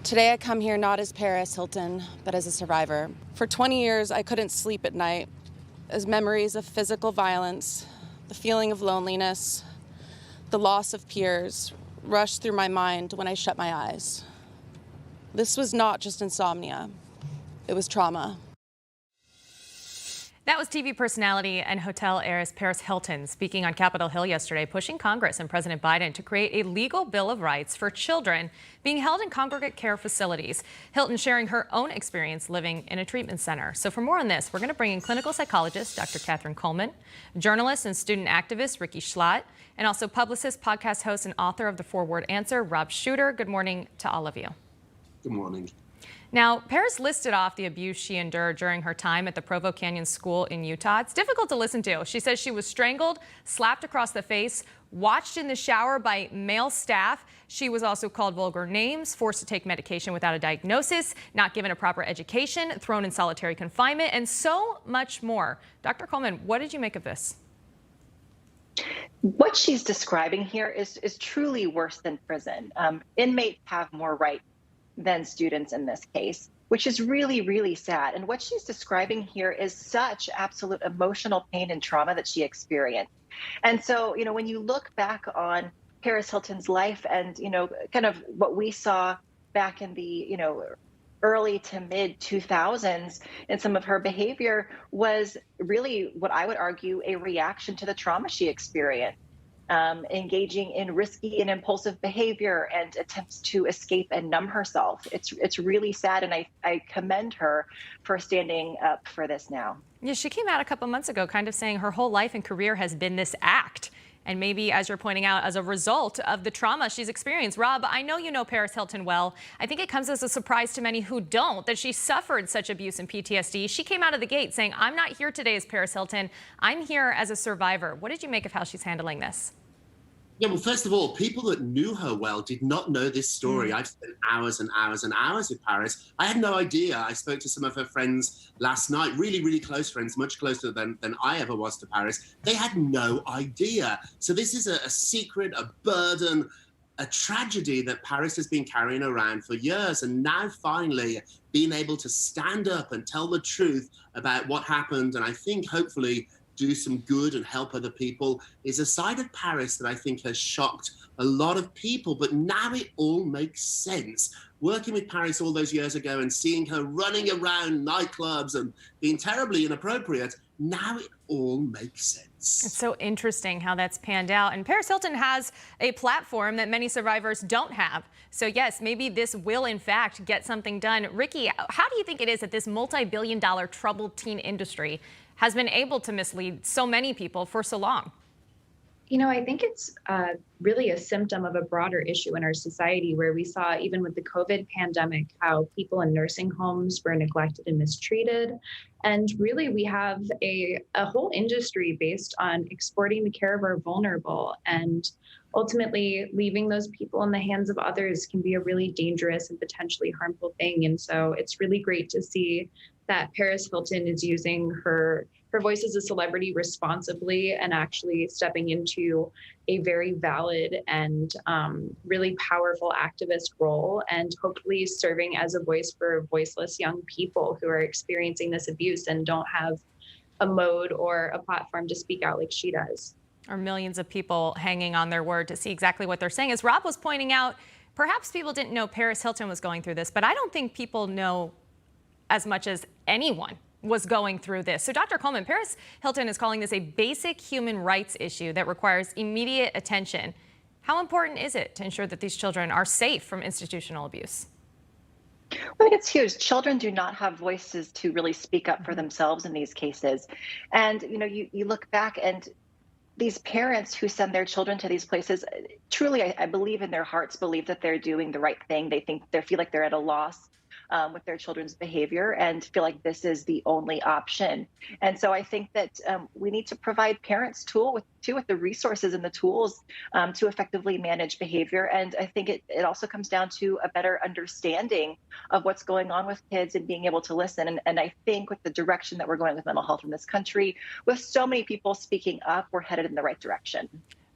Today I come here not as Paris Hilton, but as a survivor. For 20 years, I couldn't sleep at night as memories of physical violence, the feeling of loneliness, the loss of peers rushed through my mind when I shut my eyes. This was not just insomnia, it was trauma. That was TV personality and hotel heiress Paris Hilton speaking on Capitol Hill yesterday, pushing Congress and President Biden to create a legal bill of rights for children being held in congregate care facilities. Hilton sharing her own experience living in a treatment center. So for more on this, we're going to bring in clinical psychologist Dr. Katherine Kuhlman, journalist and student activist Rikki Schlott, and also publicist, podcast host, and author of The 4-Word Answer, Rob Shooter. Good morning to all of you. Good morning. Now, Paris listed off the abuse she endured during her time at the Provo Canyon School in Utah. It's difficult to listen to. She says she was strangled, slapped across the face, watched in the shower by male staff. She was also called vulgar names, forced to take medication without a diagnosis, not given a proper education, thrown in solitary confinement, and so much more. Dr. Kuhlman, what did you make of this? What she's describing here is truly worse than prison. Inmates have more rights than students in this case, which is really, really sad. And what she's describing here is such absolute emotional pain and trauma that she experienced. And so, when you look back on Paris Hilton's life and, kind of what we saw back in the, early to mid 2000s, and some of her behavior was really what I would argue a reaction to the trauma she experienced. Engaging in risky and impulsive behavior and attempts to escape and numb herself. It's really sad, and I commend her for standing up for this now. Yeah, she came out a couple months ago kind of saying her whole life and career has been this act. And maybe, as you're pointing out, as a result of the trauma she's experienced. Rob, I know you know Paris Hilton well. I think it comes as a surprise to many who don't that she suffered such abuse and PTSD. She came out of the gate saying, I'm not here today as Paris Hilton. I'm here as a survivor. What did you make of how she's handling this? Yeah, well, first of all, people that knew her well did not know this story. I've spent hours and hours and hours with Paris. I had no idea. I spoke to some of her friends last night, really, really close friends, much closer than I ever was to Paris. They had no idea. So this is a secret, a burden, a tragedy that Paris has been carrying around for years. And now finally being able to stand up and tell the truth about what happened, and I think hopefully do some good and help other people, is a side of Paris that I think has shocked a lot of people. But now it all makes sense. Working with Paris all those years ago and seeing her running around nightclubs and being terribly inappropriate, now it all makes sense. It's so interesting how that's panned out. And Paris Hilton has a platform that many survivors don't have. So yes, maybe this will in fact get something done. Rikki, how do you think it is that this multi-billion-dollar troubled teen industry has been able to mislead so many people for so long? I think it's really a symptom of a broader issue in our society, where we saw, even with the COVID pandemic, how people in nursing homes were neglected and mistreated. And really, we have a whole industry based on exporting the care of our vulnerable, and ultimately leaving those people in the hands of others can be a really dangerous and potentially harmful thing. And so it's really great to see that Paris Hilton is using her voice as a celebrity responsibly and actually stepping into a very valid and really powerful activist role, and hopefully serving as a voice for voiceless young people who are experiencing this abuse and don't have a mode or a platform to speak out like she does. Or millions of people hanging on their word to see exactly what they're saying. As Rob was pointing out, perhaps people didn't know Paris Hilton was going through this, but I don't think people know as much as anyone was going through this. So Dr. Kuhlman, Paris Hilton is calling this a basic human rights issue that requires immediate attention. How important is it to ensure that these children are safe from institutional abuse? I think it's huge. Children do not have voices to really speak up for themselves in these cases. And, you look back, and these parents who send their children to these places, truly, I believe in their hearts, believe that they're doing the right thing. They feel like they're at a loss with their children's behavior and feel like this is the only option. And so I think that we need to provide parents with the resources and the tools to effectively manage behavior. And I think it also comes down to a better understanding of what's going on with kids and being able to listen. And I think with the direction that we're going with mental health in this country, with so many people speaking up, we're headed in the right direction.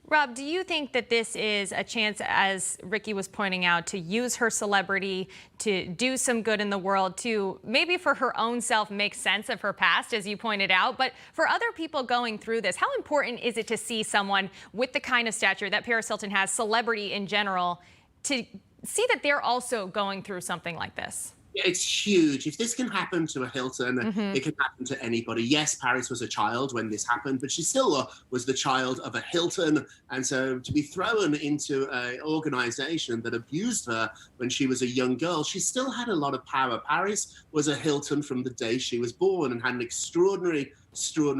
Rob, do you think that this is a chance, as Rikki was pointing out, to use her celebrity to do some good in the world, to maybe for her own self make sense of her past, as you pointed out, but for other people going through this, how important is it to see someone with the kind of stature that Paris Hilton has, celebrity in general, to see that they're also going through something like this? It's huge. If this can happen to a Hilton, it can happen to anybody. Yes, Paris was a child when this happened, but she still was the child of a Hilton. And so to be thrown into an organization that abused her when she was a young girl, she still had a lot of power. Paris was a Hilton from the day she was born and had an extraordinary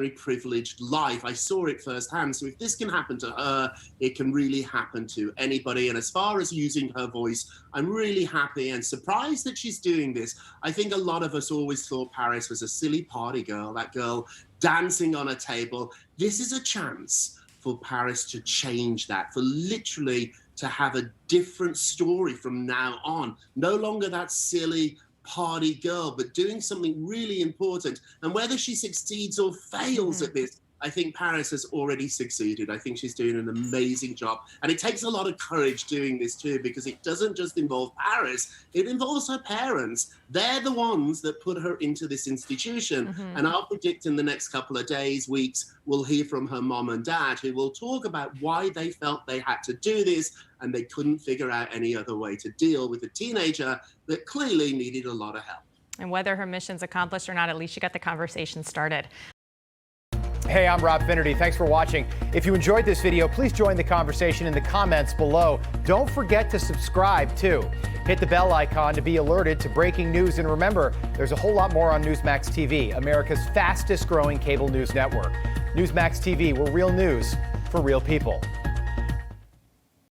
privileged life. I saw it firsthand. So if this can happen to her, it can really happen to anybody. And as far as using her voice, I'm really happy and surprised that she's doing this. I think a lot of us always thought Paris was a silly party girl, that girl dancing on a table. This is a chance for Paris to change that, for literally to have a different story from now on. No longer that silly party girl, but doing something really important. And whether she succeeds or fails at this, I think Paris has already succeeded. I think she's doing an amazing job. And it takes a lot of courage doing this too, because it doesn't just involve Paris, it involves her parents. They're the ones that put her into this institution. And I'll predict in the next couple of days, weeks, we'll hear from her mom and dad, who will talk about why they felt they had to do this and they couldn't figure out any other way to deal with a teenager that clearly needed a lot of help. And whether her mission's accomplished or not, at least she got the conversation started. Hey, I'm Rob Finnerty. Thanks for watching. If you enjoyed this video, please join the conversation in the comments below. Don't forget to subscribe, too. Hit the bell icon to be alerted to breaking news. And remember, there's a whole lot more on Newsmax TV, America's fastest growing cable news network. Newsmax TV, we're real news for real people.